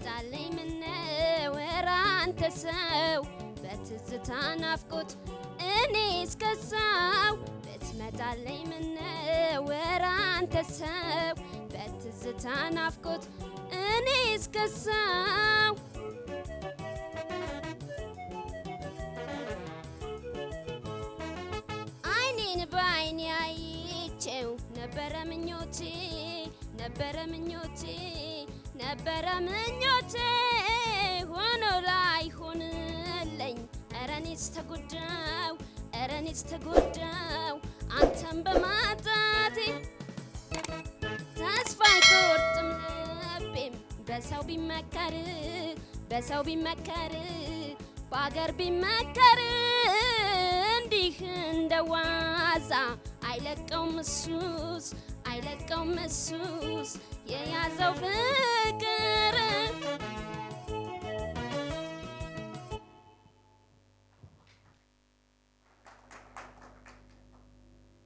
ብትመጣልኝ ምነው ኧረ አንተ ሰው በትዝታ ናፍቆት እኔ እስከዛው ብትመጣልኝ ምነው ኧረ አንተ ሰው በትዝታ ናፍቆት እኔ እስከዛው አይኔን በአይኔ አይቼው ነበረ ምኞቴ ሆኖ ላይሆንልኝ ኧረ እኔስ ተጎዳው አንተን በማጣቴ ተስፋ አይቆርጥም ልቤም በሰው ቢመከር በአገር ቢመከር እንዲህ እንደዋዛ አይለቀውም እሱስ የያዘው